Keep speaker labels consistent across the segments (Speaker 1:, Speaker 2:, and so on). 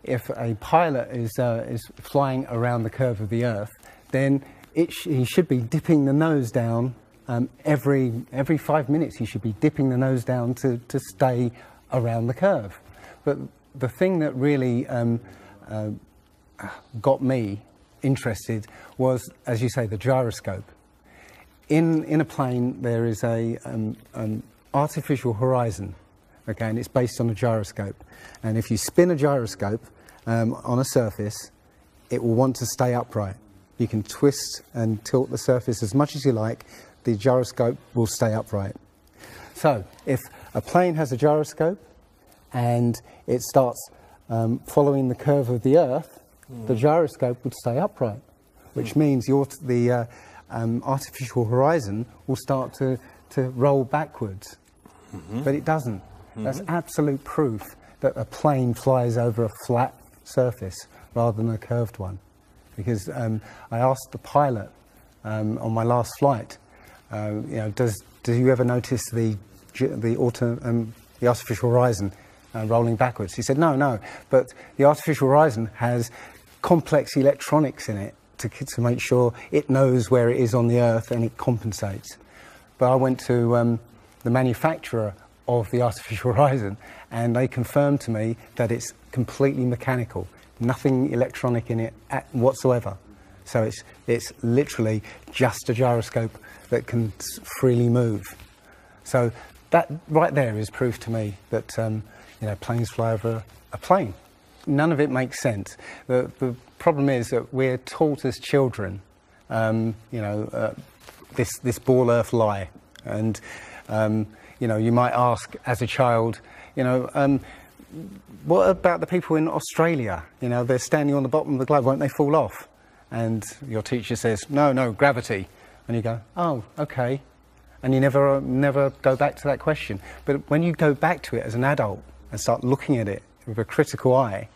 Speaker 1: if a pilot is flying around the curve of the Earth, then he should be dipping the nose down every 5 minutes. He should be dipping the nose down to stay around the curve. But the thing that really got me interested was, as you say, the gyroscope. In a plane, there is an artificial horizon, okay, and it's based on a gyroscope. And if you spin a gyroscope on a surface, it will want to stay upright. You can twist and tilt the surface as much as you like, the gyroscope will stay upright. So if a plane has a gyroscope and it starts following the curve of the Earth, the gyroscope would stay upright, which means the artificial horizon will start to roll backwards. But it doesn't. That's absolute proof that a plane flies over a flat surface rather than a curved one. Because I asked the pilot on my last flight, you know, do you ever notice the artificial horizon rolling backwards? He said, no, but the artificial horizon has complex electronics in it to make sure it knows where it is on the Earth and it compensates. But I went to the manufacturer of the artificial horizon, and they confirmed to me that it's completely mechanical, nothing electronic in it whatsoever. So it's literally just a gyroscope that can freely move. So that right there is proof to me that you know, planes fly over a plane. None of it makes sense. The problem is that we're taught as children, you know, this ball Earth lie, and you know, you might ask as a child, you know, what about the people in Australia? You know, they're standing on the bottom of the globe, won't they fall off? And your teacher says, no, gravity. And you go, oh, okay. And you never go back to that question. But when you go back to it as an adult and start looking at it with a critical eye,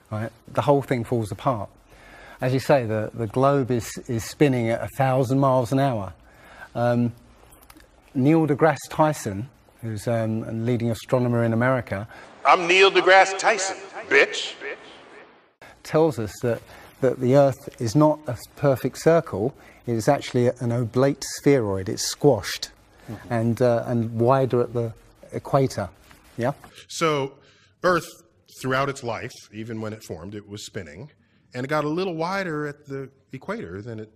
Speaker 1: right, the whole thing falls apart. As you say, the globe is spinning at 1,000 miles an hour. Neil deGrasse Tyson, who's a leading astronomer in America.
Speaker 2: I'm Neil deGrasse Tyson, bitch.
Speaker 1: Tells us that the Earth is not a perfect circle. It is actually an oblate spheroid. It's squashed and wider at the equator. Yeah.
Speaker 3: So Earth, throughout its life, even when it formed, it was spinning, and it got a little wider at the equator than it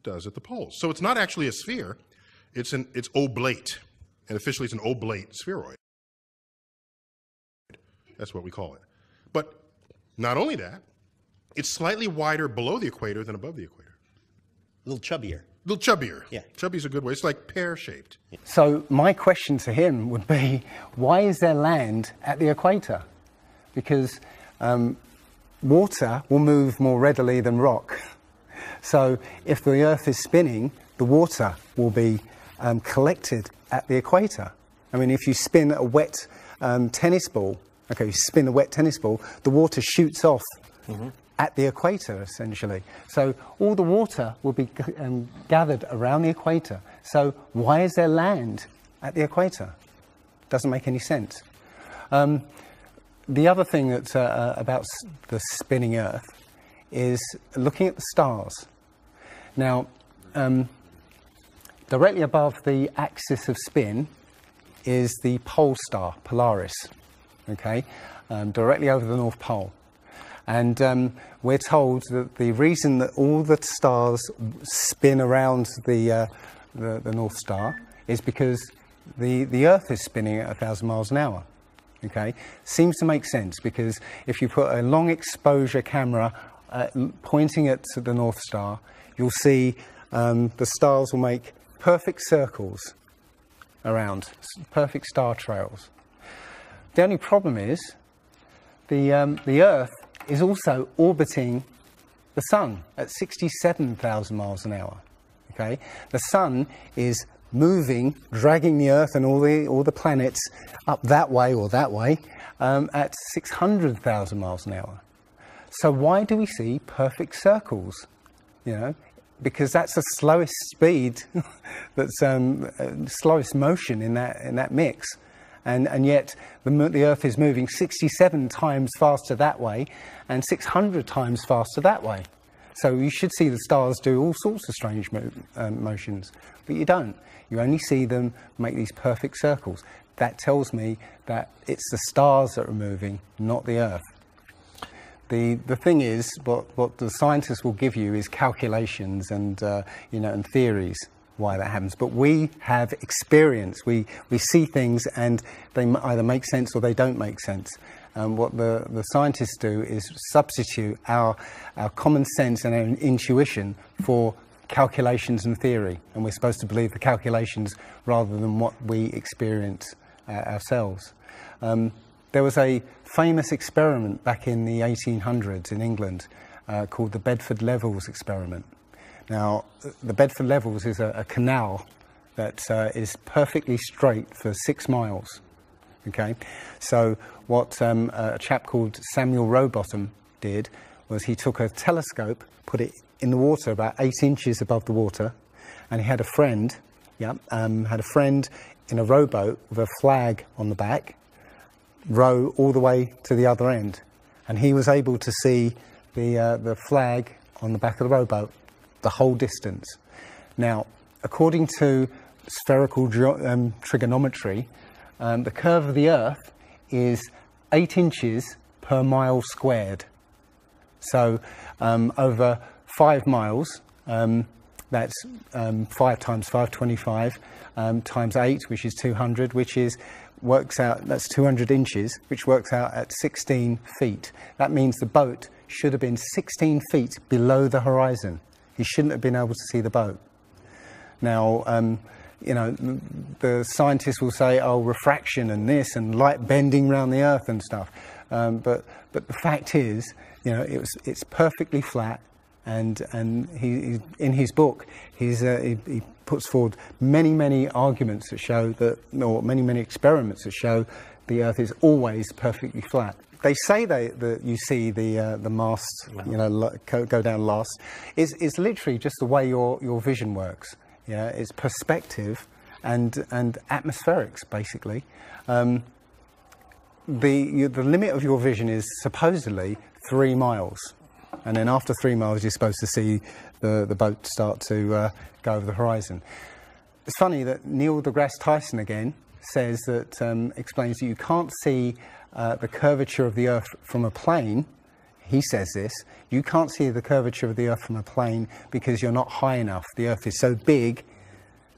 Speaker 3: does at the poles. So it's not actually a sphere. It's oblate, and officially it's an oblate spheroid. That's what we call it. But not only that, it's slightly wider below the equator than above the equator.
Speaker 4: A little chubbier.
Speaker 3: A little chubbier.
Speaker 4: Yeah.
Speaker 3: Chubby's a good way. It's like pear-shaped.
Speaker 1: So my question to him would be, why is there land at the equator? Because water will move more readily than rock. So if the Earth is spinning, the water will be collected at the equator. I mean, if you spin a wet tennis ball, okay, you spin a wet tennis ball, the water shoots off at the equator, essentially. So all the water will be gathered around the equator. So why is there land at the equator? Doesn't make any sense. The other thing that's about the spinning Earth is looking at the stars. Now, directly above the axis of spin is the pole star, Polaris, okay, directly over the North Pole. And we're told that the reason that all the stars spin around the North Star is because the Earth is spinning at 1,000 miles an hour. Okay, seems to make sense, because if you put a long exposure camera pointing at the North Star, you'll see the stars will make perfect circles around, perfect star trails. The only problem is the Earth is also orbiting the Sun at 67,000 miles an hour. Okay, the Sun is moving, dragging the Earth and all the planets up that way or that way at 600,000 miles an hour. So why do we see perfect circles? You know, because that's the slowest speed, that's slowest motion in that mix, And yet the Earth is moving 67 times faster that way and 600 times faster that way. So you should see the stars do all sorts of strange motions, but you don't. You only see them make these perfect circles. That tells me that it's the stars that are moving, not the Earth. The thing is, what the scientists will give you is calculations and and theories why that happens. But we have experience. We see things and they either make sense or they don't make sense. What the scientists do is substitute our common sense and our intuition for calculations and theory, and we're supposed to believe the calculations rather than what we experience ourselves. There was a famous experiment back in the 1800s in England called the Bedford Levels experiment. Now, the Bedford Levels is a canal that is perfectly straight for 6 miles. Okay, so what a chap called Samuel Rowbottom did was he took a telescope, put it in the water about 8 inches above the water, and he had a friend, in a rowboat with a flag on the back, row all the way to the other end, and he was able to see the flag on the back of the rowboat the whole distance. Now, according to spherical trigonometry, the curve of the Earth is 8 inches per mile squared. So over 5 miles, that's 5 times 5, 25, times 8, which is 200, works out, that's 200 inches, which works out at 16 feet. That means the boat should have been 16 feet below the horizon. He shouldn't have been able to see the boat. Now, the scientists will say, oh, refraction and this and light bending around the Earth and stuff. But the fact is, it's perfectly flat. And he in his book, he puts forward many arguments that show that, or many experiments that show the Earth is always perfectly flat. They say that you see the mast, go down last. It's literally just the way your vision works. Yeah, it's perspective and atmospherics basically. The limit of your vision is supposedly 3 miles. And then after 3 miles, you're supposed to see the boat start to go over the horizon. It's funny that Neil deGrasse Tyson again says that, explains that you can't see the curvature of the Earth from a plane. He says this, you can't see the curvature of the Earth from a plane because you're not high enough. The Earth is so big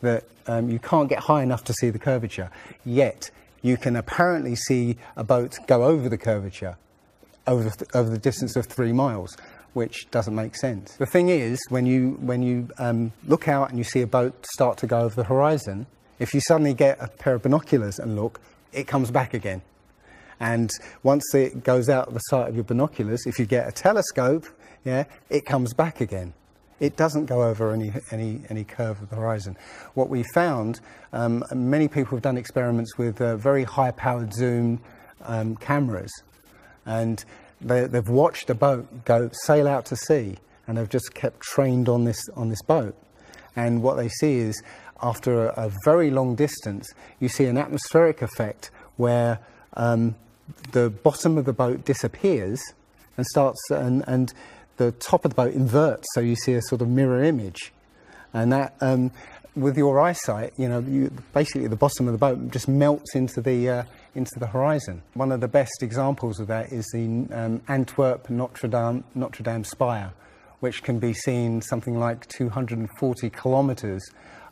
Speaker 1: that you can't get high enough to see the curvature. Yet, you can apparently see a boat go over the curvature over the distance of 3 miles, which doesn't make sense. The thing is, when you look out and you see a boat start to go over the horizon, if you suddenly get a pair of binoculars and look, it comes back again. And once it goes out of the sight of your binoculars, if you get a telescope, it comes back again. It doesn't go over any curve of the horizon. What we found, many people have done experiments with very high-powered zoom cameras, and they've watched a boat sail out to sea, and they've just kept trained on this boat. And what they see is, after a very long distance, you see an atmospheric effect where the bottom of the boat disappears and and the top of the boat inverts, so you see a sort of mirror image. And that, with your eyesight, basically the bottom of the boat just melts into the horizon. One of the best examples of that is the Antwerp Notre Dame spire, which can be seen something like 240 kilometers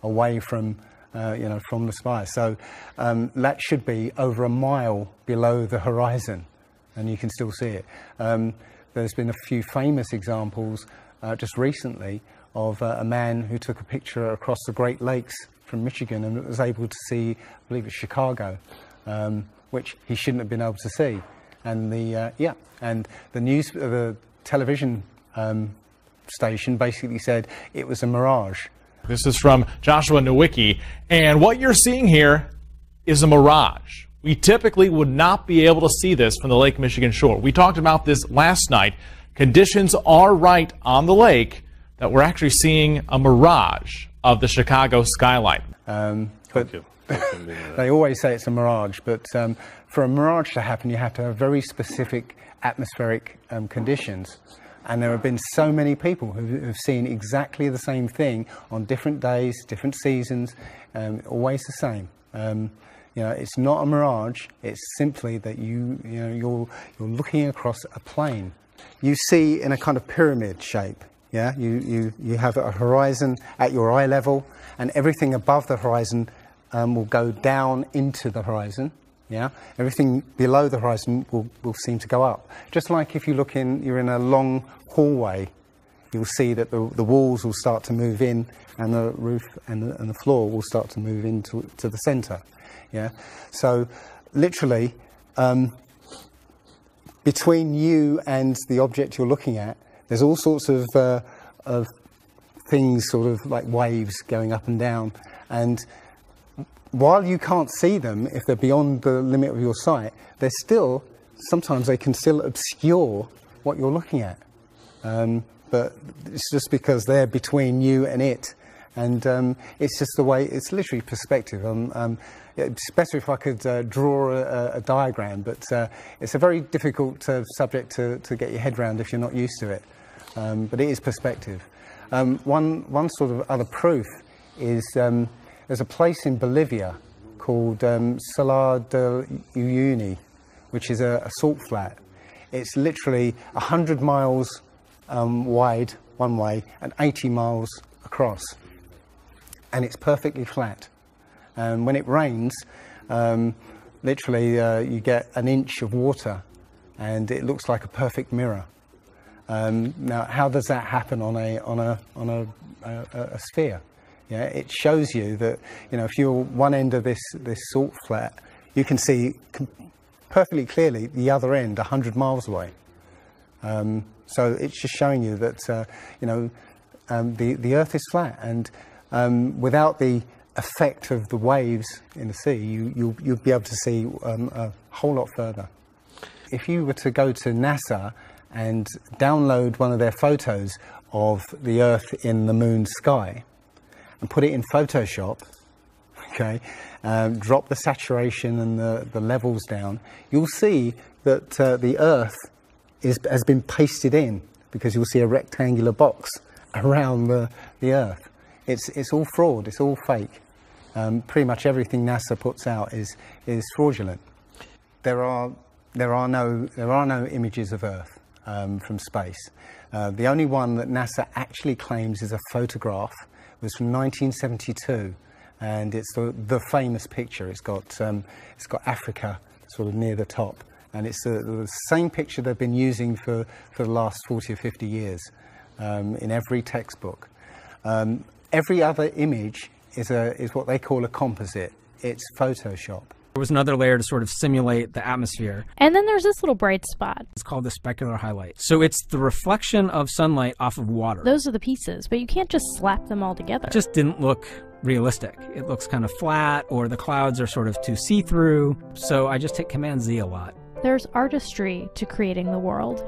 Speaker 1: away from the spire. So that should be over a mile below the horizon, and you can still see it. There's been a few famous examples just recently of a man who took a picture across the Great Lakes from Michigan and was able to see, I believe it's Chicago, which he shouldn't have been able to see. And the television station basically said it was a mirage.
Speaker 4: This is from Joshua Nowicki, and what you're seeing here is a mirage. We typically would not be able to see this from the Lake Michigan shore. We talked about this last night. Conditions are right on the lake that we're actually seeing a mirage of the Chicago skyline.
Speaker 1: But they always say it's a mirage, but for a mirage to happen, you have to have very specific atmospheric conditions. And there have been so many people who've seen exactly the same thing on different days, different seasons, always the same. You know, it's not a mirage. It's simply that you're looking across a plane. You see in a kind of pyramid shape. Yeah, you have a horizon at your eye level, and everything above the horizon will go down into the horizon. Yeah, everything below the horizon will seem to go up. Just like if you're in a long hallway, you'll see that the walls will start to move in, and the roof and the floor will start to move into the center. Yeah, so literally between you and the object you're looking at, there's all sorts of things, sort of like waves going up and down, and while you can't see them, if they're beyond the limit of your sight, sometimes they can still obscure what you're looking at. But it's just because they're between you and it. And it's just the way, it's literally perspective. It's better if I could draw a diagram, but it's a very difficult subject to get your head around if you're not used to it. But it is perspective. One sort of other proof is there's a place in Bolivia called Salar de Uyuni, which is a salt flat. It's literally 100 miles wide one way and 80 miles across. And it's perfectly flat. And when it rains, literally you get an inch of water and it looks like a perfect mirror. Now, how does that happen on a sphere? Yeah, it shows you that, you know, if you're one end of this salt flat, you can see perfectly clearly the other end 100 miles away. So it's just showing you that you know, the Earth is flat, and without the effect of the waves in the sea, you'll be able to see a whole lot further. If you were to go to NASA and download one of their photos of the Earth in the moon's sky and put it in Photoshop, okay, drop the saturation and the levels down, you'll see that the Earth has been pasted in, because you'll see a rectangular box around the Earth. It's all fraud, it's all fake. Pretty much everything NASA puts out is fraudulent. There are no images of Earth from space. The only one that NASA actually claims is a photograph was from 1972, and it's the famous picture. It's got Africa sort of near the top, and it's the same picture they've been using for the last 40 or 50 years in every textbook. Every other image is what they call a composite. It's Photoshop.
Speaker 5: There was another layer to sort of simulate the atmosphere.
Speaker 6: And then there's this little bright spot.
Speaker 5: It's called the specular highlight. So it's the reflection of sunlight off of water.
Speaker 6: Those are the pieces, but you can't just slap them all together.
Speaker 5: It just didn't look realistic. It looks kind of flat, or the clouds are sort of too see-through. So I just hit Command Z a lot.
Speaker 6: There's artistry to creating the world.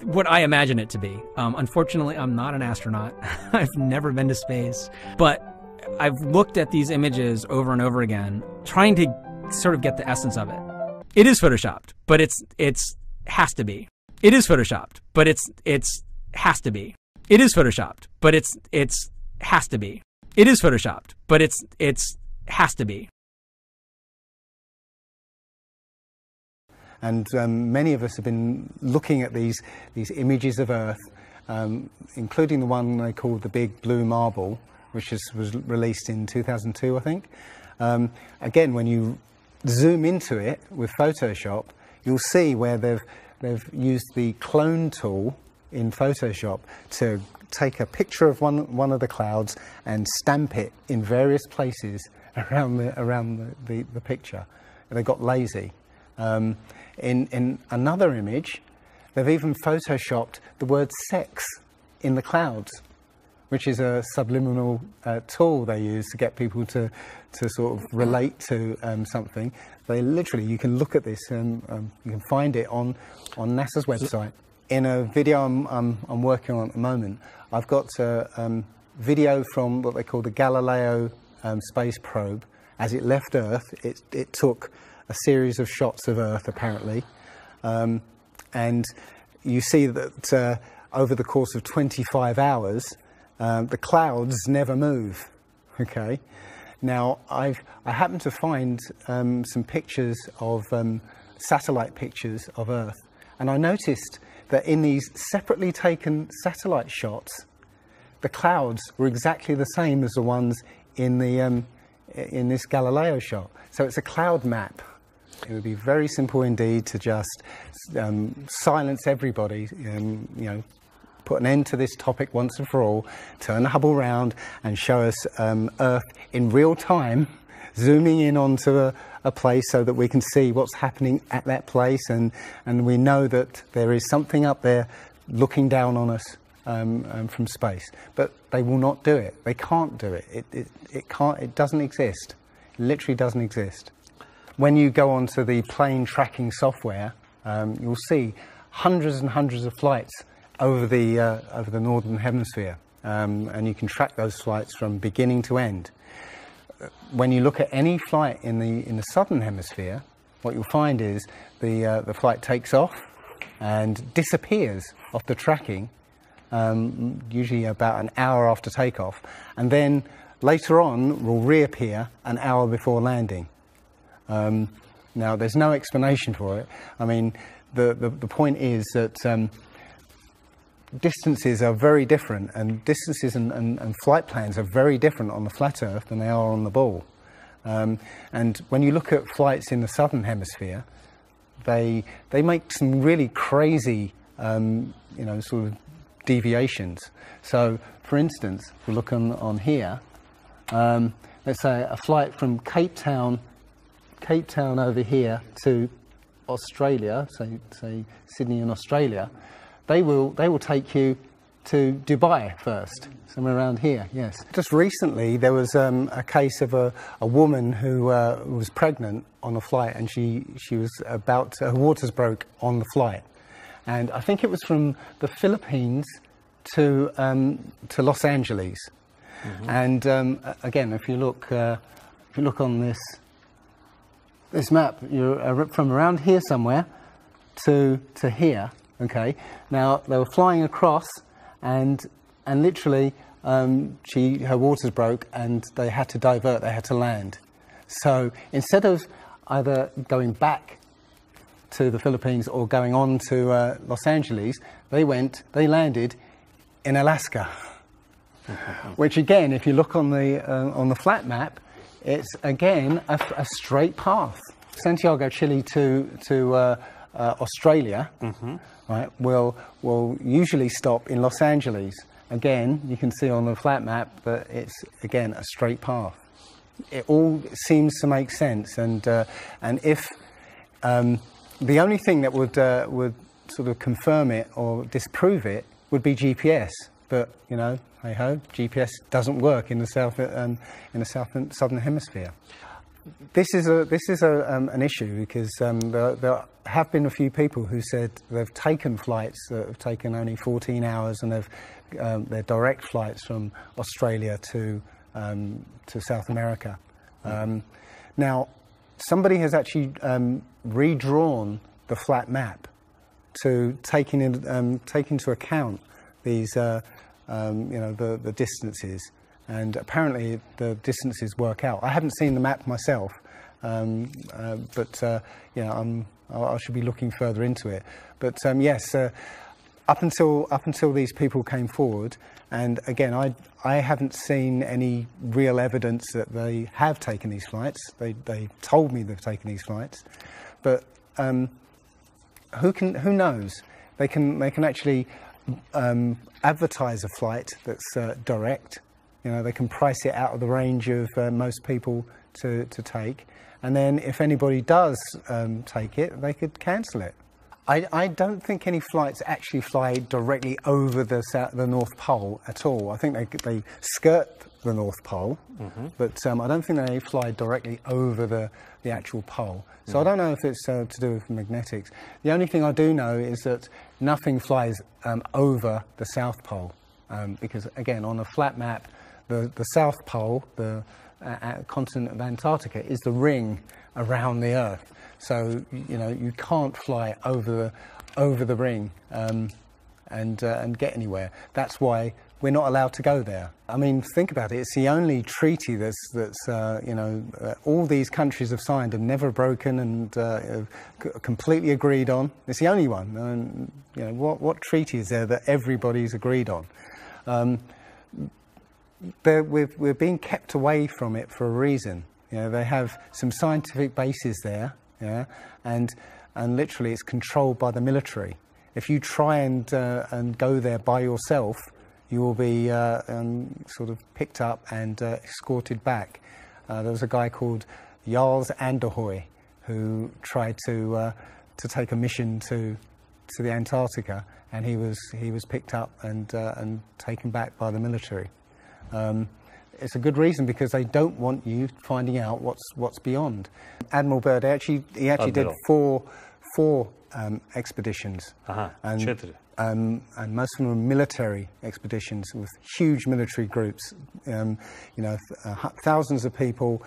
Speaker 5: What I imagine it to be. Unfortunately, I'm not an astronaut. I've never been to space. But I've looked at these images over and over again, trying to sort of get the essence of it. It is photoshopped, but it's has to be. It is photoshopped, but it's has to be. It is photoshopped, but it's has to be. It is photoshopped, but it's has to be.
Speaker 1: And many of us have been looking at these images of Earth, including the one they called the Big Blue Marble, which was released in 2002, I think. Again, when you zoom into it with Photoshop, you'll see where they've used the clone tool in Photoshop to take a picture of one of the clouds and stamp it in various places around the picture. They got lazy. In another image, they've even Photoshopped the word sex in the clouds, which is a subliminal tool they use to get people to sort of relate to something. They literally, you can look at this and you can find it on NASA's website. In a video I'm working on at the moment, I've got video from what they call the Galileo space probe, as it left Earth, it took a series of shots of Earth, apparently. And you see that over the course of 25 hours, the clouds never move. Okay. Now, I happened to find some pictures of satellite pictures of Earth, and I noticed that in these separately taken satellite shots, the clouds were exactly the same as the ones in the in this Galileo shot. So it's a cloud map. It would be very simple indeed to just silence everybody, you know, put an end to this topic once and for all, turn the Hubble round and show us Earth in real time, zooming in onto a place so that we can see what's happening at that place, and we know that there is something up there looking down on us from space. But they will not do it. They can't do it. It doesn't exist. It literally doesn't exist. When you go onto the plane tracking software, you'll see hundreds and hundreds of flights over the northern hemisphere, and you can track those flights from beginning to end. When you look at any flight in the southern hemisphere, what you'll find is the flight takes off and disappears off the tracking, usually about an hour after takeoff, and then later on will reappear an hour before landing. Now, there's no explanation for it. I mean, the point is that distances are very different, and distances and flight plans are very different on the flat Earth than they are on the ball. And when you look at flights in the southern hemisphere, they make some really crazy, you know, sort of deviations. So, for instance, if we look on here, let's say a flight from Cape Town over here to Australia, say Sydney in Australia, they will take you to Dubai first, somewhere around here, yes. Just recently there was a case of a woman who was pregnant on a flight, and she was her waters broke on the flight. And I think it was from the Philippines to Los Angeles. Mm-hmm. And again, if you look on this map, you're from around here somewhere to here. Okay. Now they were flying across, and literally her waters broke, and they had to divert. They had to land. So instead of either going back to the Philippines or going on to Los Angeles, they landed in Alaska. Which again, if you look on the flat map, it's again a straight path. Santiago, Chile to Australia, mm-hmm. right? Will usually stop in Los Angeles. Again, you can see on the flat map that it's again a straight path. It all seems to make sense, and if the only thing that would sort of confirm it or disprove it would be GPS. But you know, hey ho, GPS doesn't work in the southern hemisphere. This is an issue because there have been a few people who said they've taken flights that have taken only 14 hours, and they're direct flights from Australia to South America. Now, somebody has actually redrawn the flat map to take into account these, you know, the distances, and apparently the distances work out. I haven't seen the map myself, but you know, I should be looking further into it. But yes, up until these people came forward, and again, I haven't seen any real evidence that they have taken these flights. They told me they've taken these flights, but who knows? They can actually advertise a flight that's direct. You know, they can price it out of the range of most people to take, and then if anybody does take it, they could cancel it. I don't think any flights actually fly directly over the North Pole at all. I think they skirt the North Pole, mm-hmm. but I don't think they fly directly over the actual pole. So mm-hmm. I don't know if it's to do with magnetics. The only thing I do know is that nothing flies over the South Pole, because again, on a flat map, the South Pole, the continent of Antarctica is the ring around the Earth. So you can't fly over the ring and get anywhere. That's why we're not allowed to go there. I mean, think about it. It's the only treaty that's all these countries have signed and never broken and completely agreed on. It's the only one. And what treaty is there that everybody's agreed on? We're being kept away from it for a reason. They have some scientific bases there, and literally it's controlled by the military. If you try and go there by yourself, you will be sort of picked up and escorted back. There was a guy called Jarls Anderhoy who tried to take a mission to the Antarctica, and he was picked up and taken back by the military. It's a good reason, because they don't want you finding out what's beyond. Admiral Byrd he actually did four expeditions, and most of them were military expeditions with huge military groups. Thousands of people,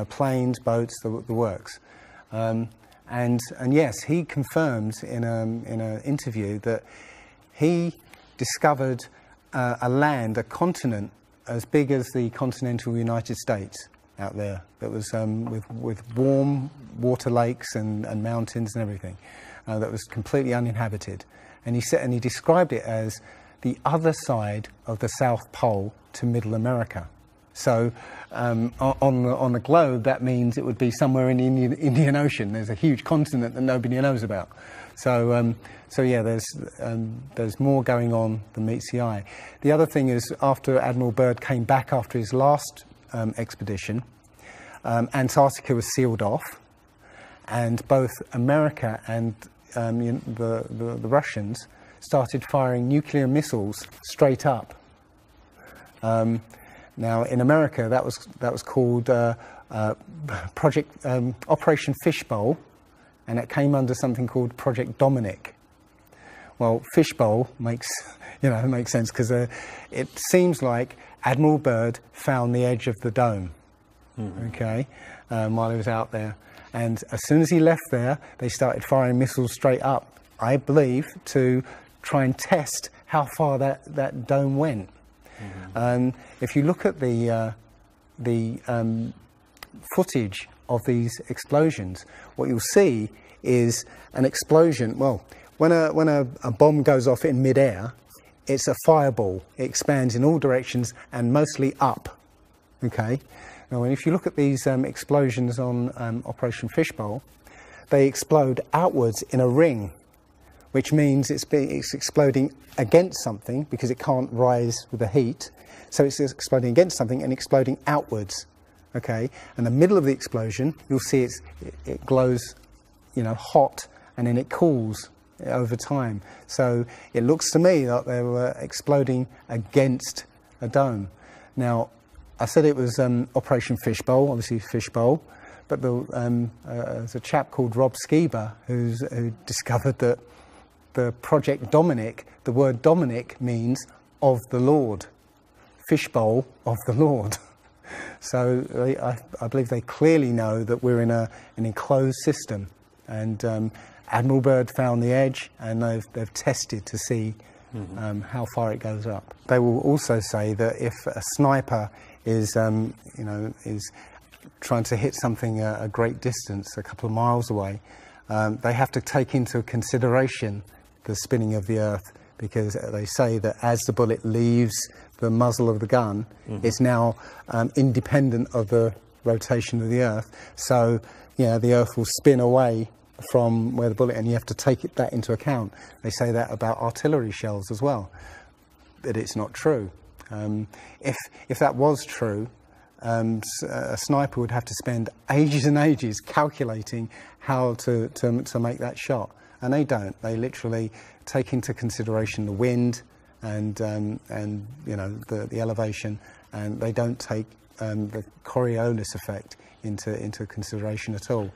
Speaker 1: planes, boats, the works. And yes, he confirms in an interview that he discovered a continent as big as the continental United States out there, that was with warm water lakes and mountains and everything, that was completely uninhabited. And he described it as the other side of the South Pole to Middle America. So on the globe, that means it would be somewhere in the Indian Ocean. There's a huge continent that nobody knows about. So yeah, there's more going on than meets the eye. The other thing is, after Admiral Byrd came back after his last expedition, Antarctica was sealed off, and both America and the Russians started firing nuclear missiles straight up. Now, in America, that was called Operation Fishbowl, and it came under something called Project Dominic. Well, Fishbowl makes sense, because it seems like Admiral Byrd found the edge of the dome, okay, while he was out there. And as soon as he left there, they started firing missiles straight up, I believe, to try and test how far that dome went. If you look at the footage of these explosions, what you'll see is an explosion. Well, when a bomb goes off in midair, it's a fireball. It expands in all directions and mostly up. Okay. Now, if you look at these explosions on Operation Fishbowl, they explode outwards in a ring, which means it's exploding against something, because it can't rise with the heat. So it's exploding against something and exploding outwards. Okay, and the middle of the explosion, you'll see it glows, hot, and then it cools over time. So it looks to me like they were exploding against a dome. Now, I said it was Operation Fishbowl, obviously Fishbowl, but there's a chap called Rob Skiba who discovered that the Project Dominic, the word Dominic means of the Lord, Fishbowl of the Lord. So I believe they clearly know that we're in an enclosed system, and Admiral Byrd found the edge, and they've tested to see how far it goes up. They will also say that if a sniper is trying to hit something a great distance, a couple of miles away, they have to take into consideration the spinning of the Earth, because they say that as the bullet leaves the muzzle of the gun, it's now independent of the rotation of the Earth. So, the Earth will spin away from where the bullet, and you have to take that into account. They say that about artillery shells as well, but it's not true. If that was true, a sniper would have to spend ages and ages calculating how to make that shot, and they don't. They literally take into consideration the wind and the elevation, and they don't take the Coriolis effect into consideration at all.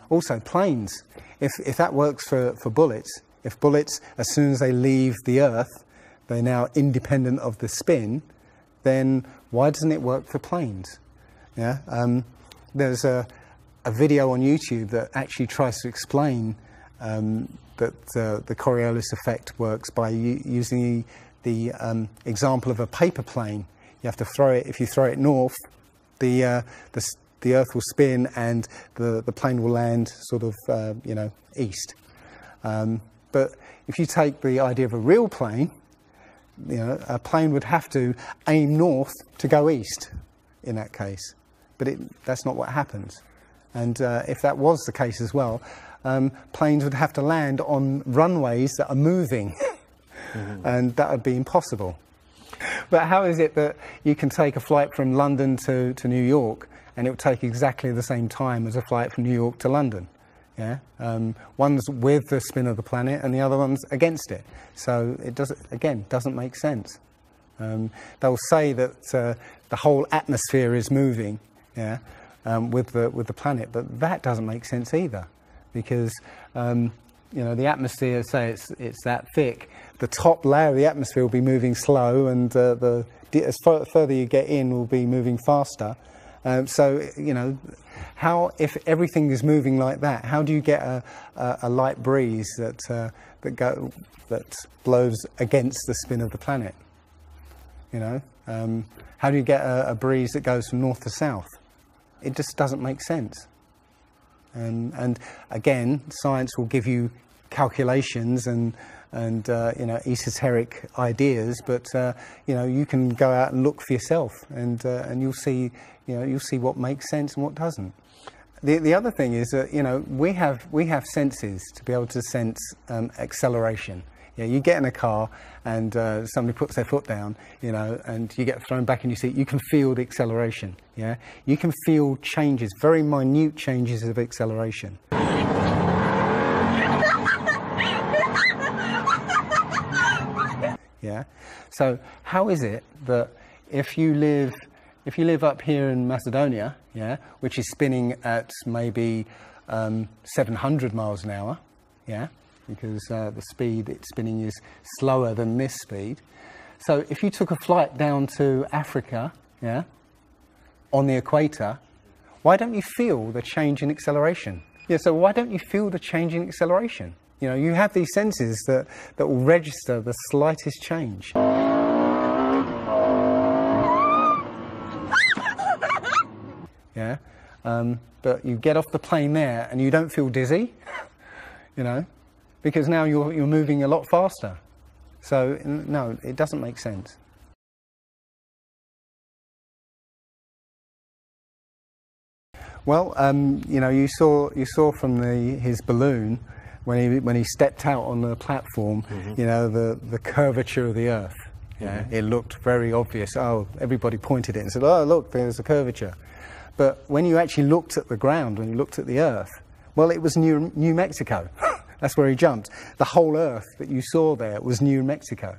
Speaker 1: Also, planes. If that works for bullets, if bullets, as soon as they leave the Earth, they're now independent of the spin, then why doesn't it work for planes? Yeah, there's a video on YouTube that actually tries to explain that the Coriolis effect works by using the example of a paper plane. You have to throw it. If you throw it north, the Earth will spin and the plane will land sort of east. But if you take the idea of a real plane, a plane would have to aim north to go east in that case. But that's not what happens. And if that was the case as well, planes would have to land on runways that are moving. And that would be impossible. But how is it that you can take a flight from London to New York and it will take exactly the same time as a flight from New York to London? Yeah, one's with the spin of the planet and the other one's against it. So it doesn't make sense. They'll say that the whole atmosphere is moving, yeah, with the planet, but that doesn't make sense either, because the atmosphere, say it's that thick, the top layer of the atmosphere will be moving slow, and as further you get in, will be moving faster. So how, if everything is moving like that, how do you get a light breeze that blows against the spin of the planet? How do you get a breeze that goes from north to south? It just doesn't make sense. And again, science will give you calculations and esoteric ideas, but you can go out and look for yourself, and you'll see what makes sense and what doesn't. The other thing is that we have senses to be able to sense acceleration. Yeah, you get in a car and somebody puts their foot down, and you get thrown back in your seat. You can feel the acceleration. Yeah, you can feel changes, very minute changes of acceleration. Yeah. So how is it that if you live up here in Macedonia, yeah, which is spinning at maybe 700 miles an hour, yeah, because the speed it's spinning is slower than this speed. So if you took a flight down to Africa, yeah, on the equator, why don't you feel the change in acceleration? Yeah, so why don't you feel the change in acceleration? You have these senses that will register the slightest change. Yeah, but you get off the plane there and you don't feel dizzy, because now you're moving a lot faster. So no, it doesn't make sense. Well, you saw from his balloon when he stepped out on the platform, the curvature of the Earth. Yeah, it looked very obvious. Oh, everybody pointed it and said, "Oh, look, there's a curvature." But when you actually looked at the ground, when you looked at the Earth, well, it was New Mexico. That's where he jumped. The whole Earth that you saw there was New Mexico.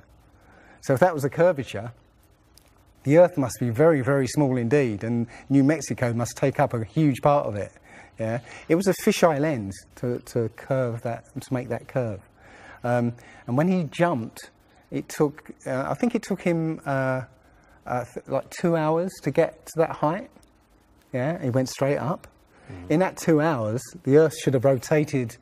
Speaker 1: So if that was a curvature, the Earth must be very, very small indeed, and New Mexico must take up a huge part of it. Yeah, it was a fisheye lens to curve that, to make that curve. And when he jumped, it took, I think it took him like 2 hours to get to that height. Yeah, he went straight up. In that 2 hours, the Earth should have rotated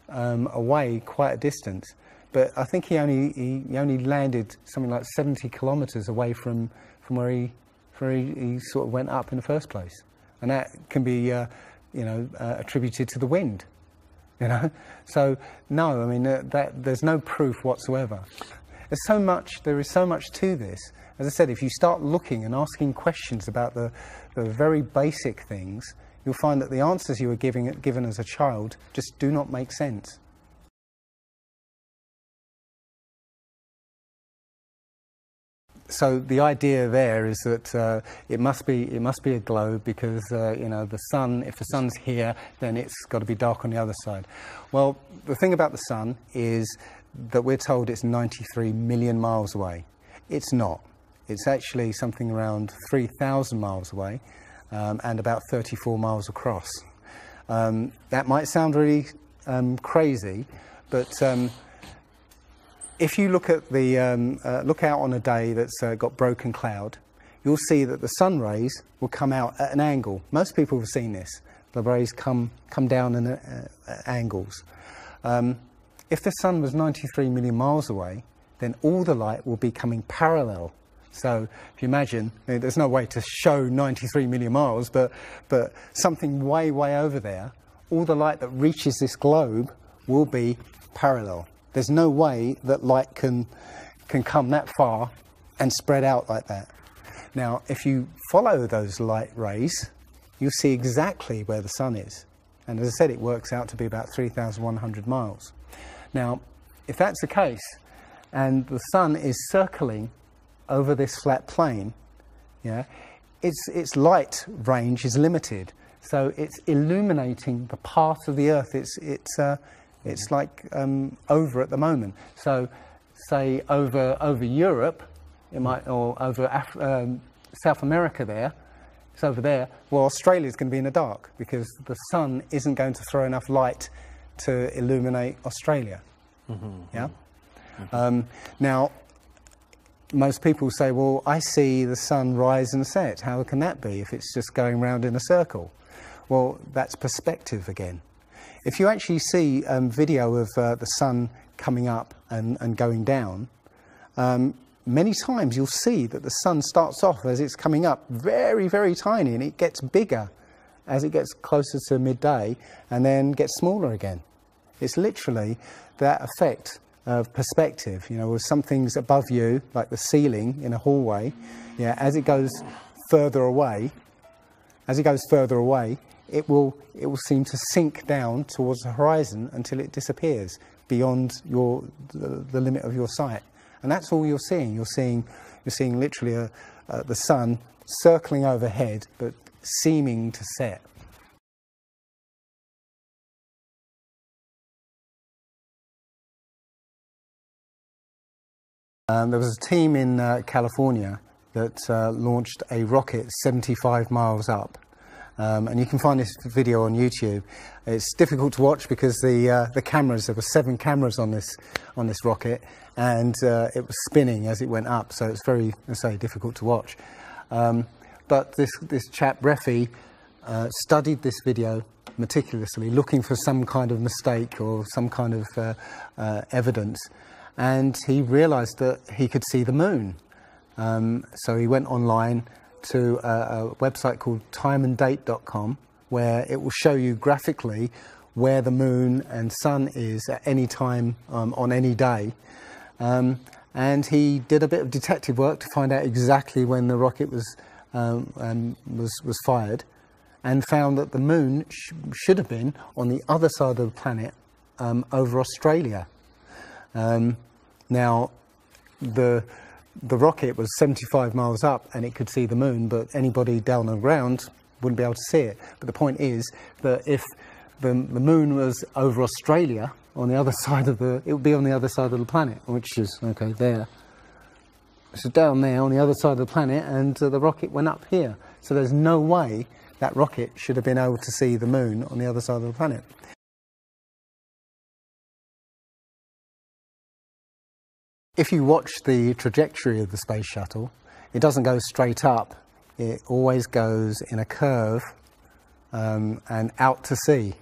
Speaker 1: away quite a distance, but I think he only landed something like 70 kilometers away from where he sort of went up in the first place, and that can be attributed to the wind. So no, I mean that there's no proof whatsoever. There is so much to this. As I said, if you start looking and asking questions about the very basic things, you'll find that the answers you were given as a child just do not make sense. So the idea there is that it must be a globe, because the sun, if the sun's here, then it's got to be dark on the other side. Well, the thing about the sun is that we're told it's 93 million miles away. It's not. It's actually something around 3,000 miles away, and about 34 miles across. That might sound really crazy, but if you look at look out on a day that's got broken cloud, you'll see that the sun rays will come out at an angle. Most people have seen this. The rays come down in angles. If the sun was 93 million miles away, then all the light will be coming parallel. So if you imagine, there's no way to show 93 million miles, but something way, way over there, all the light that reaches this globe will be parallel. There's no way that light can come that far and spread out like that. Now, if you follow those light rays, you'll see exactly where the sun is. And as I said, it works out to be about 3,100 miles. Now, if that's the case, and the sun is circling over this flat plane, yeah, its light range is limited. So it's illuminating the path of the Earth. It's like over at the moment. So, say over Europe, it might, or over South America there, it's over there. Well, Australia's going to be in the dark because the sun isn't going to throw enough light to illuminate Australia. Yeah. Now, most people say, well, I see the sun rise and set. How can that be if it's just going round in a circle? Well, that's perspective again. If you actually see video of the sun coming up and going down, many times you'll see that the sun starts off as it's coming up very, very tiny, and it gets bigger as it gets closer to midday and then gets smaller again. It's literally that effect of perspective, you know, with something's above you, like the ceiling in a hallway, yeah, as it goes further away, it will seem to sink down towards the horizon until it disappears beyond the limit of your sight. And that's all you're seeing. You're seeing literally the sun circling overhead, but seeming to set. There was a team in California that launched a rocket 75 miles up. And you can find this video on YouTube. It's difficult to watch because the cameras, there were 7 cameras on this rocket, and it was spinning as it went up, so it's very, I say, difficult to watch. But this chap, Refi, studied this video meticulously, looking for some kind of mistake or some kind of evidence, and he realized that he could see the moon. So he went online to a website called timeanddate.com, where it will show you graphically where the moon and sun is at any time on any day. And he did a bit of detective work to find out exactly when the rocket was fired, and found that the moon should have been on the other side of the planet, over Australia. Now, the rocket was 75 miles up and it could see the moon, but anybody down on the ground wouldn't be able to see it. But the point is that if the moon was over Australia, on the other side of it would be on the other side of the planet, which is, okay, there. So down there on the other side of the planet, and the rocket went up here. So there's no way that rocket should have been able to see the moon on the other side of the planet. If you watch the trajectory of the space shuttle, it doesn't go straight up. It always goes in a curve and out to sea.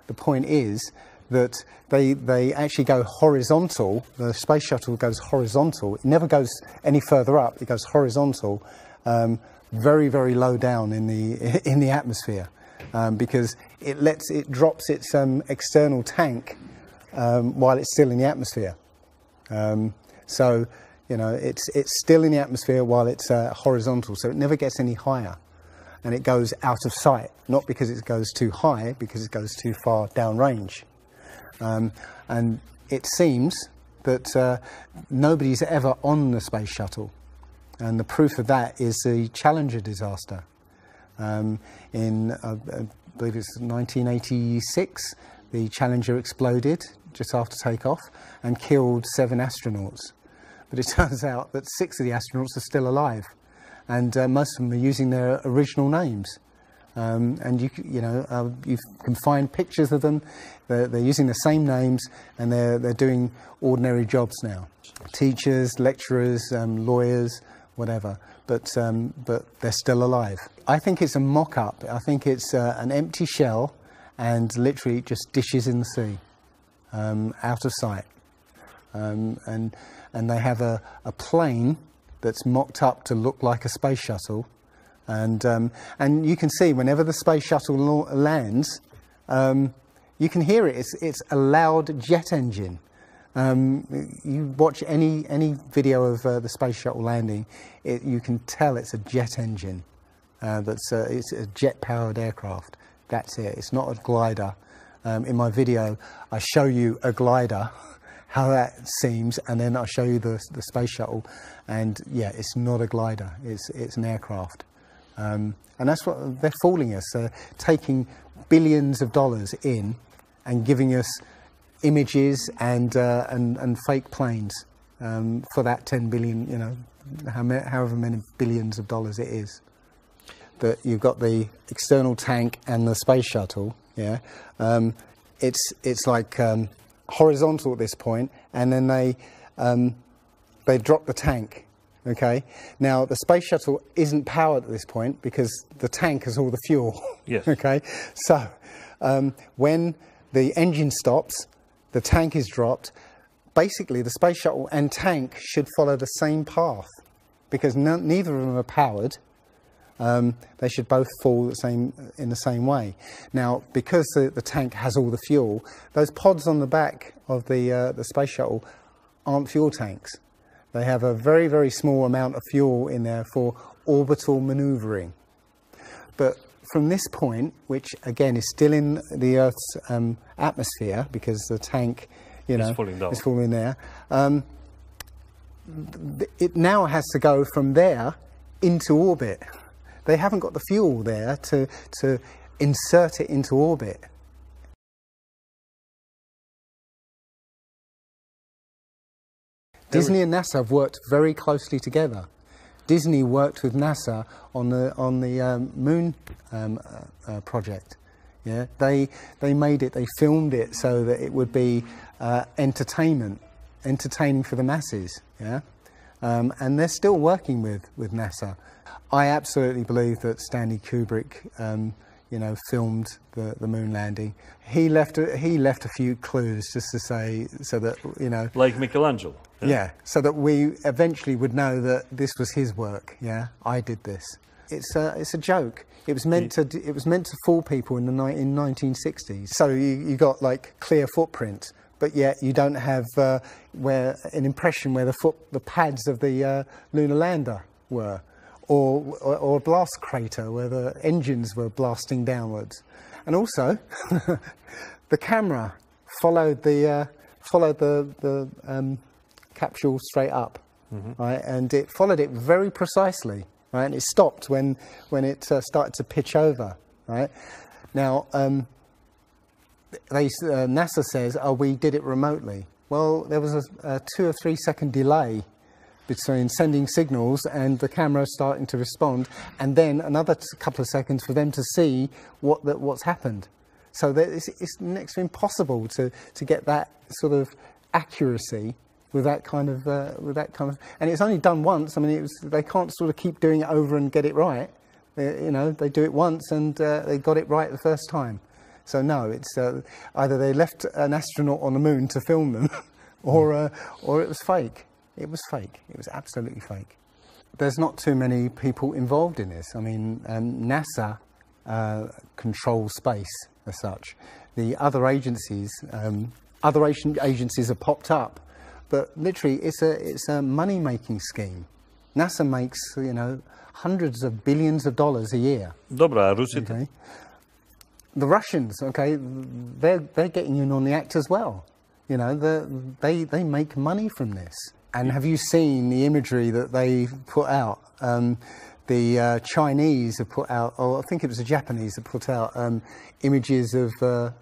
Speaker 1: The point is that they actually go horizontal. The space shuttle goes horizontal. It never goes any further up. It goes horizontal, very, very low down in the atmosphere, because it drops its external tank while it's still in the atmosphere. So, you know, it's still in the atmosphere while it's horizontal, so it never gets any higher, and it goes out of sight, not because it goes too high, because it goes too far downrange. And it seems that nobody's ever on the space shuttle, and the proof of that is the Challenger disaster. In, I believe it's 1986, the Challenger exploded just after takeoff and killed 7 astronauts. But it turns out that 6 of the astronauts are still alive, and most of them are using their original names. And you can find pictures of them. They're using the same names, and they're doing ordinary jobs now. Teachers, lecturers, lawyers, whatever, but they're still alive. I think it's a mock-up. I think it's an empty shell and literally just dishes in the sea, out of sight. And they have a plane that's mocked up to look like a space shuttle. And you can see whenever the space shuttle lands, you can hear it. It's a loud jet engine. You watch any video of the space shuttle landing, you can tell it's a jet engine. It's a jet-powered aircraft. That's it. It's not a glider. In my video, I show you a glider, how that seems, and then I show you the space shuttle. And yeah, it's not a glider. It's an aircraft. And that's what they're fooling us. They're taking billions of dollars in and giving us images and fake planes for that 10 billion, you know, however many billions of dollars it is. That you've got the external tank and the space shuttle. Yeah, it's like horizontal at this point, and then they drop the tank. Okay, now the space shuttle isn't powered at this point because the tank has all the fuel.
Speaker 7: Yes.
Speaker 1: Okay, so when the engine stops, the tank is dropped. Basically, the space shuttle and tank should follow the same path because neither of them are powered. They should both fall in the same way. Now, because the tank has all the fuel, those pods on the back of the space shuttle aren't fuel tanks. They have a very, very small amount of fuel in there for orbital manoeuvring. But from this point, which again is still in the Earth's atmosphere because the tank, you know, is falling there, it now has to go from there into orbit. They haven't got the fuel there to insert it into orbit. Disney and NASA have worked very closely together. Disney worked with NASA on the moon project. Yeah, they made it. They filmed it so that it would be entertaining for the masses. Yeah, and they're still working with NASA. I absolutely believe that Stanley Kubrick, you know, filmed the moon landing. He left a few clues just to say, so that, you know,
Speaker 7: like Michelangelo.
Speaker 1: Yeah, so that we eventually would know that this was his work. Yeah, I did this. It's a joke. It was meant to fool people in the 1960s. So you got like clear footprints, but yet you don't have where an impression where the pads of the lunar lander were. Or a blast crater where the engines were blasting downwards, and also the camera followed the capsule straight up, right? And it followed it very precisely, right? And it stopped when it started to pitch over, right? Now, NASA says, "Oh, we did it remotely." Well, there was a 2 or 3 second delay between sending signals and the camera starting to respond, and then another couple of seconds for them to see what's happened. So it's next to impossible to get that sort of accuracy with that kind of and it's only done once. I mean, they can't sort of keep doing it over and get it right. You know, they do it once and they got it right the first time. So no, it's either they left an astronaut on the moon to film them, or it was fake. It was fake. It was absolutely fake. There's not too many people involved in this. I mean, NASA controls space as such. The other agencies have popped up, but literally it's a money-making scheme. NASA makes, you know, hundreds of billions of dollars a year.
Speaker 7: Dobra, Rusi.
Speaker 1: Okay. The Russians, okay, they're getting in on the act as well. You know, they make money from this. And have you seen the imagery that they put out? The Chinese have put out, or I think it was the Japanese that put out images of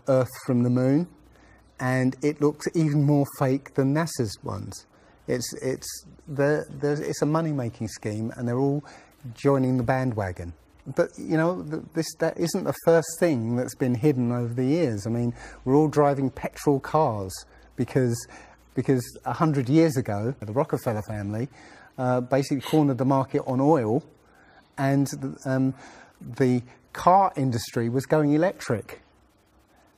Speaker 1: Earth from the moon, and it looks even more fake than NASA's ones. It's a money-making scheme, and they're all joining the bandwagon. But you know, that isn't the first thing that's been hidden over the years. I mean, we're all driving petrol cars because 100 years ago, the Rockefeller family basically cornered the market on oil, and the car industry was going electric.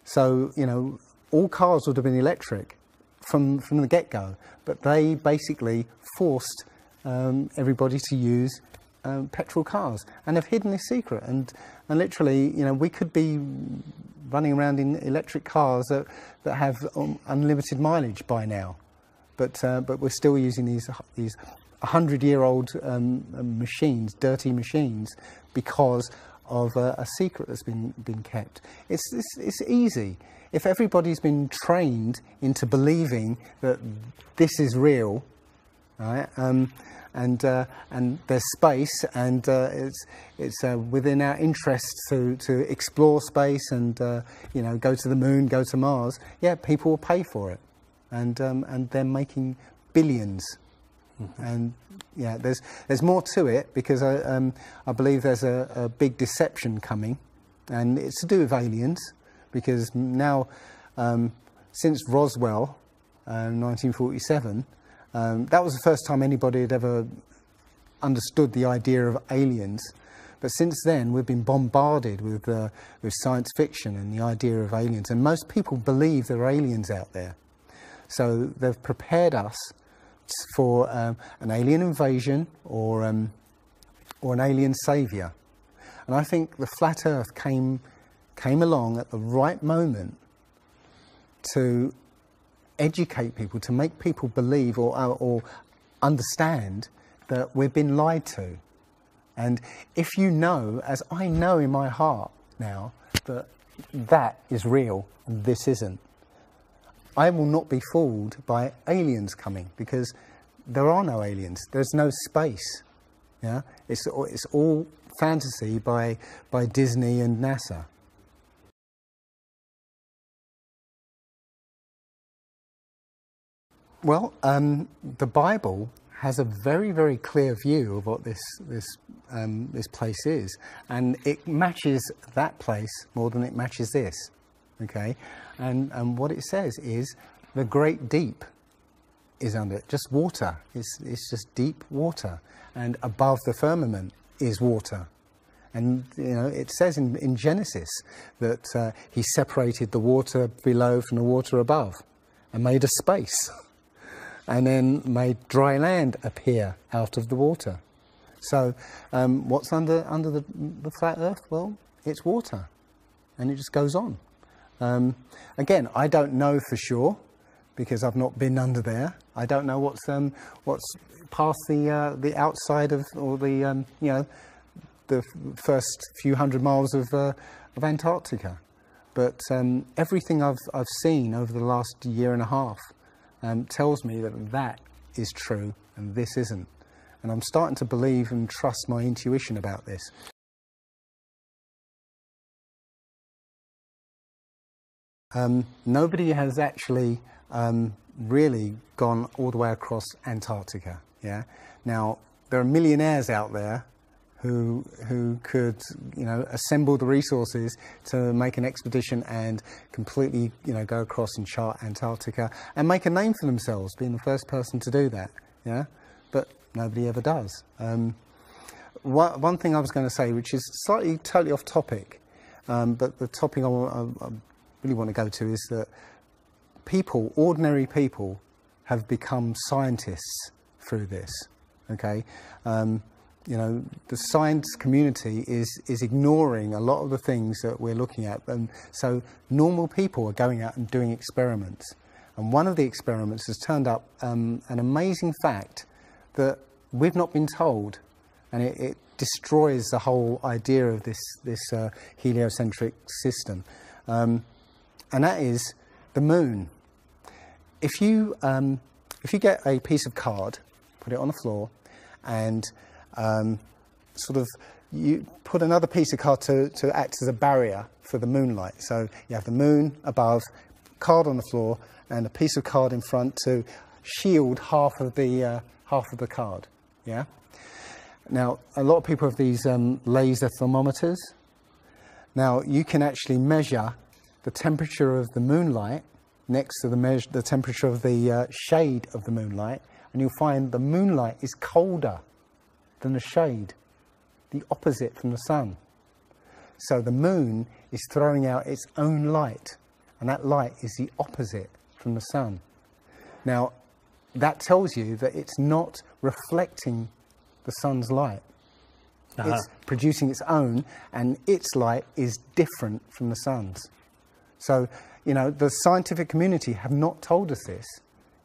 Speaker 1: So, you know, all cars would have been electric from the get-go, but they basically forced everybody to use petrol cars, and have hidden this secret. And literally, you know, we could be running around in electric cars that have unlimited mileage by now, but we're still using these 100-year-old machines, dirty machines, because of a secret that's been kept. It's easy. If everybody's been trained into believing that this is real, right? And there's space, and it's within our interest to explore space and you know, go to the moon, go to Mars. Yeah, people will pay for it, and they're making billions. Mm-hmm. And yeah, there's more to it, because I believe there's a big deception coming, and it's to do with aliens, because now since Roswell, 1947. That was the first time anybody had ever understood the idea of aliens. But since then, we've been bombarded with science fiction and the idea of aliens. And most people believe there are aliens out there. So they've prepared us for an alien invasion or an alien saviour. And I think the flat Earth came along at the right moment to educate people, to make people believe or understand that we've been lied to. And if you know, as I know in my heart now, that is real and this isn't, I will not be fooled by aliens coming, because there are no aliens. There's no space. Yeah, it's all fantasy by Disney and NASA. Well, the Bible has a very, very clear view of what this place is, and it matches that place more than it matches this. Okay, and what it says is the great deep is under it, just water. It's just deep water, and above the firmament is water. And you know, it says in Genesis that he separated the water below from the water above, and made a space. And then made dry land appear out of the water. So what's under the flat Earth? Well, it's water, and it just goes on. Again, I don't know for sure, because I've not been under there. I don't know what's past the outside of, or the you know, the first few hundred miles of Antarctica. But everything I've seen over the last year and a half tells me that is true and this isn't. And I'm starting to believe and trust my intuition about this. Nobody has actually really gone all the way across Antarctica. Yeah. Now, there are millionaires out there who could, you know, assemble the resources to make an expedition and completely, you know, go across and chart Antarctica and make a name for themselves, being the first person to do that. Yeah, but nobody ever does. One thing I was going to say, which is slightly totally off topic, but the topic I really want to go to is that people, ordinary people, have become scientists through this. Okay. You know, the science community is ignoring a lot of the things that we're looking at. And so normal people are going out and doing experiments. And one of the experiments has turned up an amazing fact that we've not been told. And it destroys the whole idea of this heliocentric system. And that is the moon. If you get a piece of card, put it on the floor, and sort of you put another piece of card to act as a barrier for the moonlight. So you have the moon above, card on the floor, and a piece of card in front to shield half of the card. Yeah. Now, a lot of people have these laser thermometers. Now, you can actually measure the temperature of the moonlight next to the temperature of the shade of the moonlight and you'll find the moonlight is colder than the shade, the opposite from the sun. So the moon is throwing out its own light, and that light is the opposite from the sun. Now, that tells you that it's not reflecting the sun's light. It's producing its own, and its light is different from the sun's. So, you know, the scientific community have not told us this,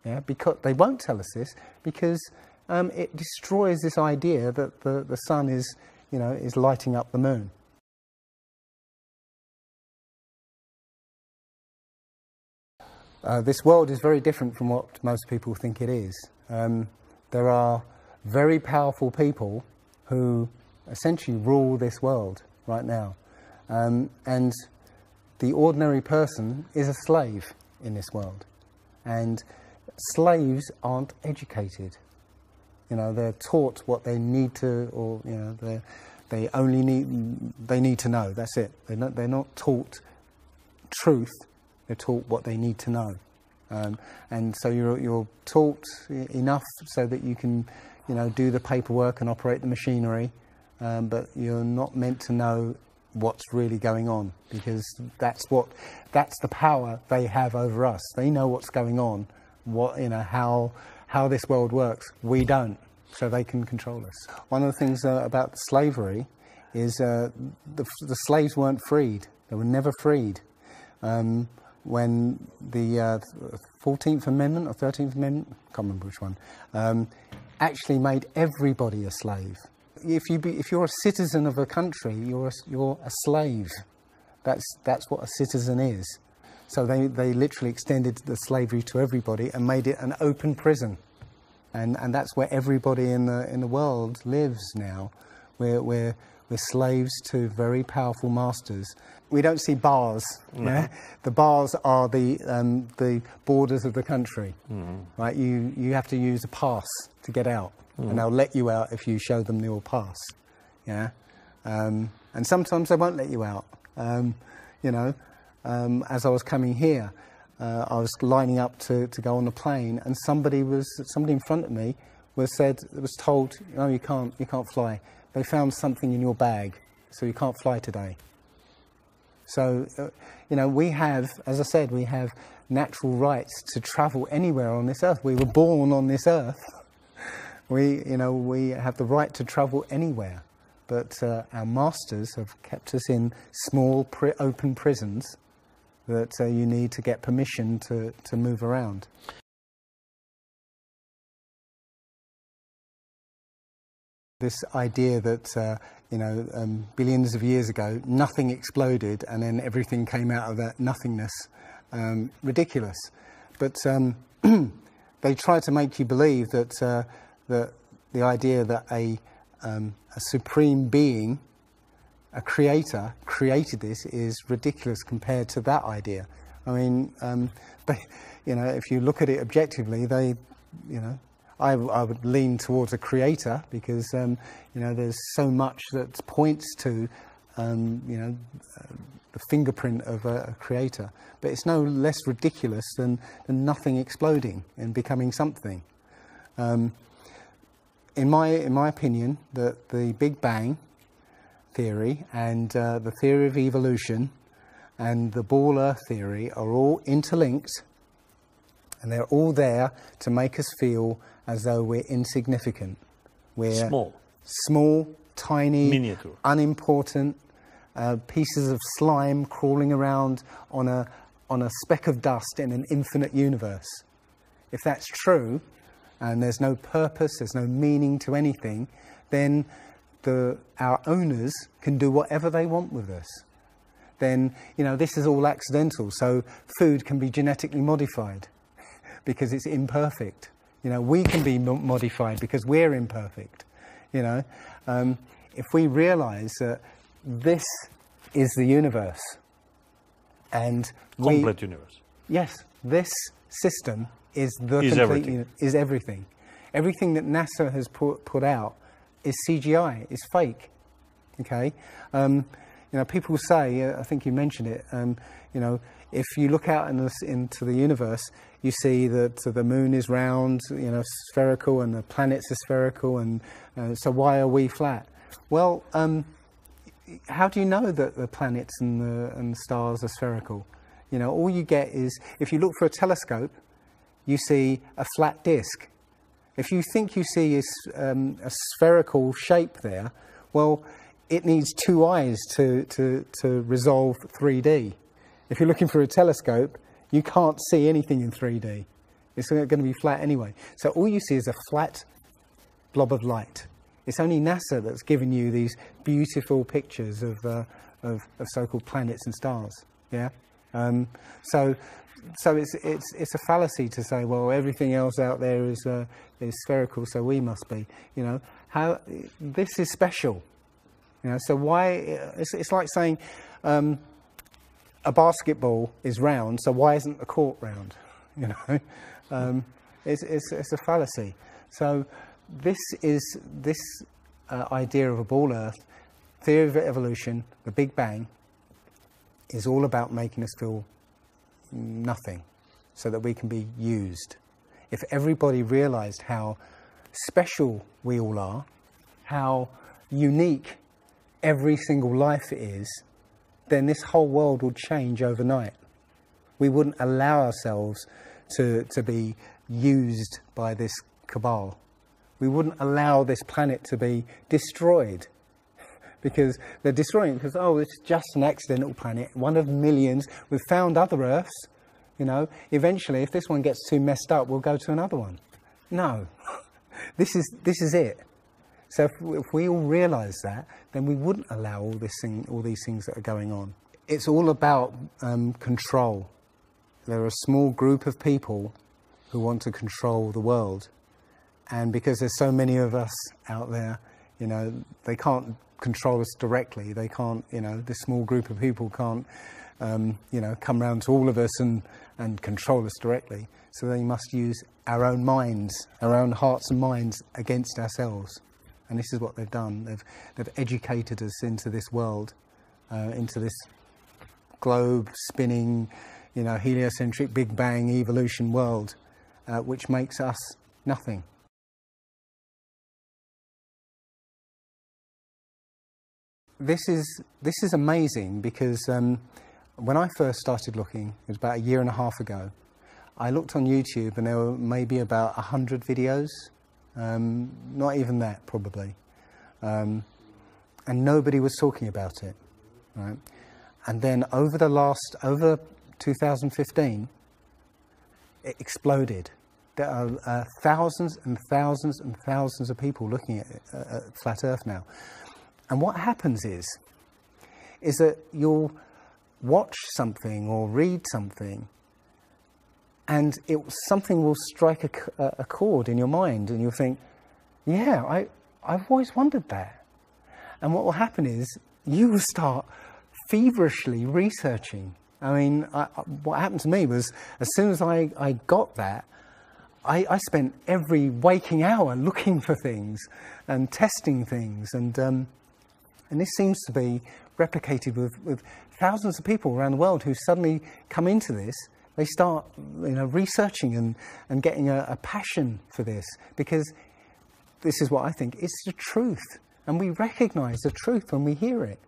Speaker 1: yeah, because they won't tell us this, because it destroys this idea that the sun is, you know, is lighting up the moon. This world is very different from what most people think it is. There are very powerful people who essentially rule this world right now. And the ordinary person is a slave in this world. And slaves aren't educated. You know, they're taught what they need to, or, you know, they need to know. That's it. They're not taught truth. They're taught what they need to know. And so you're taught enough so that you can, you know, do the paperwork and operate the machinery, but you're not meant to know what's really going on, because that's the power they have over us. They know what's going on, you know, how this world works. We don't, so they can control us. One of the things about slavery is the slaves weren't freed. They were never freed. When the 14th Amendment or 13th Amendment, I can't remember which one, actually made everybody a slave. If you're a citizen of a country, you're a slave. That's what a citizen is. So they literally extended the slavery to everybody and made it an open prison, and that's where everybody in the world lives now. We're slaves to very powerful masters. We don't see bars. No. Yeah? The bars are the borders of the country. Right? You have to use a pass to get out, and they'll let you out if you show them your pass. Yeah, and sometimes they won't let you out. You know, as I was coming here, I was lining up to go on the plane, and somebody in front of me was told, "No, you can't fly. They found something in your bag, so you can't fly today." So, you know, we have, as I said, we have natural rights to travel anywhere on this earth. We were born on this earth. We have the right to travel anywhere. But our masters have kept us in small, open prisons that you need to get permission to move around. This idea that, billions of years ago, nothing exploded and then everything came out of that nothingness, ridiculous. But they try to make you believe that the idea that a supreme being, a creator, created this is ridiculous compared to that idea. I mean, if you look at it objectively, I would lean towards a creator, because there's so much that points to the fingerprint of a creator. But it's no less ridiculous than nothing exploding and becoming something. In my opinion, that the Big Bang theory and the theory of evolution and the ball Earth theory are all interlinked, and they're all there to make us feel as though we're insignificant. We're small, tiny,
Speaker 7: miniature,
Speaker 1: unimportant pieces of slime crawling around on a speck of dust in an infinite universe. If that's true, and there's no purpose, there's no meaning to anything, then our owners can do whatever they want with us. Then, this is all accidental, so food can be genetically modified because it's imperfect. We can be modified because we're imperfect. If we realize that this is the universe, and
Speaker 7: complete universe.
Speaker 1: Yes, this system is is everything. Everything that NASA has put out is CGI, is fake. Okay, You know, people say, I think you mentioned it, you know, if you look out into the universe, you see that the moon is round, you know, spherical, and the planets are spherical, and so why are we flat? Well, how do you know that the planets and the stars are spherical? You know, all you get is, if you look for a telescope, you see a flat disk. If you think you see a spherical shape there, well, it needs two eyes to resolve 3D. If you're looking for a telescope, you can't see anything in 3D. It's going to be flat anyway. So all you see is a flat blob of light. It's only NASA that's given you these beautiful pictures of so-called planets and stars. Yeah. So it's a fallacy to say, well, everything else out there is spherical, so we must be. You know, how this is special. You know, so why? It's like saying a basketball is round, so why isn't the court round? You know, it's a fallacy. So this idea of a ball Earth, theory of evolution, the Big Bang, is all about making us feel nothing, so that we can be used. If everybody realized how special we all are, how unique every single life is, then this whole world would change overnight. We wouldn't allow ourselves to be used by this cabal. We wouldn't allow this planet to be destroyed, because they're destroying it because, oh, it's just an accidental planet, one of millions. We've found other Earths, you know. Eventually, if this one gets too messed up, we'll go to another one. No, this is it. So if we all realise that, then we wouldn't allow all these things that are going on. It's all about control. There are a small group of people who want to control the world, and because there's so many of us out there, you know, they can't control us directly. They can't, you know, this small group of people can't, you know, come round to all of us and control us directly. So they must use our own minds, our own hearts and minds against ourselves. And this is what they've done. They've educated us into this world, into this globe spinning, you know, heliocentric Big Bang evolution world, which makes us nothing. This is amazing, because when I first started looking, it was about a year and a half ago, I looked on YouTube and there were maybe about 100 videos, not even that probably, and nobody was talking about it, right? And then over 2015, it exploded. There are thousands and thousands and thousands of people looking at Flat Earth now. And what happens is that you'll watch something or read something, and something will strike a chord in your mind, and you'll think, yeah, I've always wondered that. And what will happen is you will start feverishly researching. I mean, what happened to me was, as soon as I got that, I spent every waking hour looking for things and testing things, and this seems to be replicated with thousands of people around the world who suddenly come into this. They start, you know, researching and getting a passion for this, because this is what I think, it's the truth. And we recognise the truth when we hear it.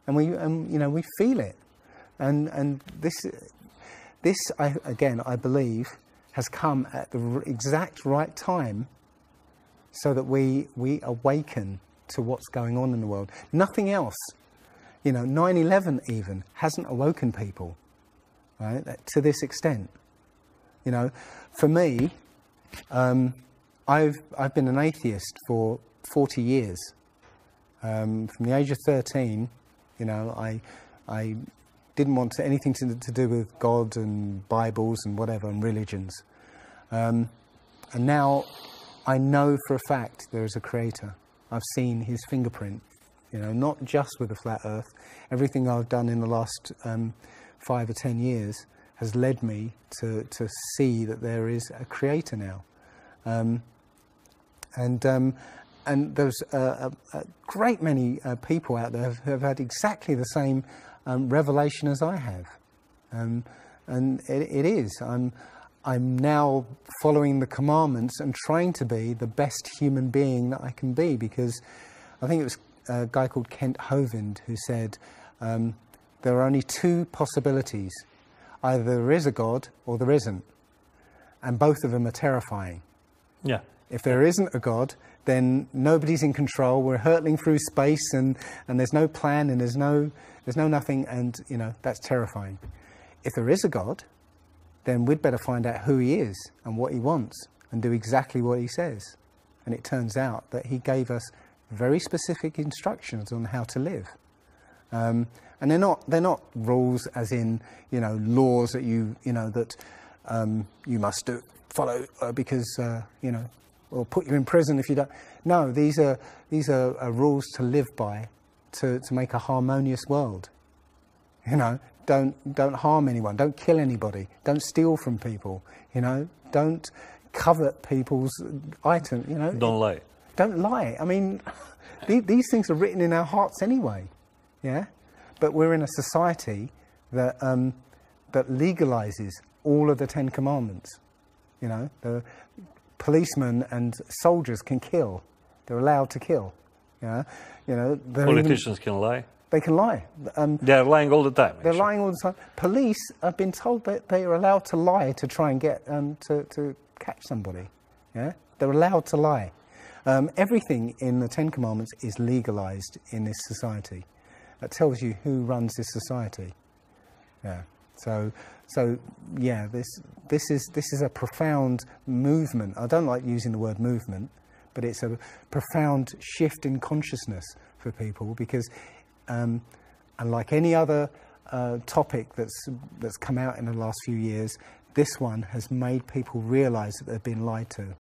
Speaker 1: And you know, we feel it. And this I believe, has come at the exact right time, so that we awaken to what's going on in the world. Nothing else, you know, 9/11 even hasn't awoken people, right, to this extent. You know, for me, I've been an atheist for 40 years. From the age of 13, you know, I didn't want anything to do with God and Bibles and whatever, and religions. And now I know for a fact there is a creator. I've seen his fingerprint, you know, not just with the Flat Earth. Everything I've done in the last 5 or 10 years has led me to see that there is a creator now. there's a great many people out there who have had exactly the same revelation as I have. And it is. I'm now following the commandments and trying to be the best human being that I can be, because I think it was a guy called Kent Hovind who said there are only two possibilities. Either there is a God or there isn't. And both of them are terrifying. Yeah. If there isn't a God, then nobody's in control. We're hurtling through space and there's no plan and there's no nothing, and you know, that's terrifying. If there is a God, then we'd better find out who he is and what he wants and do exactly what he says. And it turns out that he gave us very specific instructions on how to live. And they're not rules as in, you know, laws that you must follow because, you know, or put you in prison if you don't. No, these are rules to live by, to make a harmonious world. You know, don't harm anyone, don't kill anybody, don't steal from people, you know, don't covet people's items, you know.
Speaker 7: Don't lie.
Speaker 1: Don't lie. I mean, these things are written in our hearts anyway, yeah? But we're in a society that that legalizes all of the 10 Commandments. You know, the policemen and soldiers can kill. They're allowed to kill. Yeah, you know.
Speaker 7: Politicians can lie.
Speaker 1: They can lie.
Speaker 7: They're lying all the time.
Speaker 1: They're lying all the time. Police have been told that they are allowed to lie to try and get to catch somebody. Yeah, they're allowed to lie. Everything in the 10 Commandments is legalized in this society. That tells you who runs this society. Yeah. So yeah, this is a profound movement. I don't like using the word movement, but it's a profound shift in consciousness for people, because unlike any other topic that's come out in the last few years, this one has made people realise that they've been lied to.